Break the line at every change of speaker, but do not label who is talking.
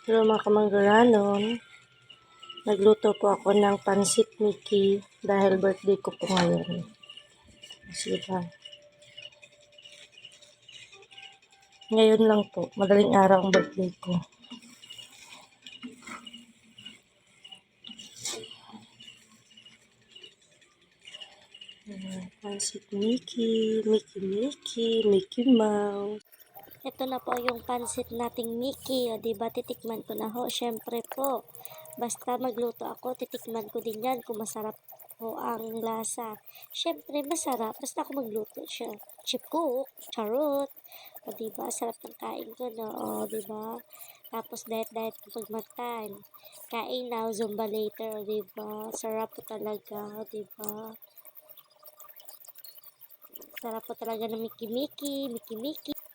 Hello mga kamanggaranon, nagluto po ako ng pansit Mickey dahil birthday ko po ngayon. Diba? Ngayon lang po, madaling araw ang birthday ko. Pansit Mickey, Mickey Mouse. Ito na po yung pansit nating Mickey. O, diba, titikman ko na ho. Syempre po, basta magluto ako, titikman ko din yan kung masarap po ang lasa. Syempre, masarap. Basta ako magluto siya. Chip cook, charot. O, diba, sarap ng kain ko, no? O, diba? Tapos, diet ko pagmatan. Kain now, Zumba later, o, diba? Sarap po talaga, o, diba? Sarap po talaga ng Mickey.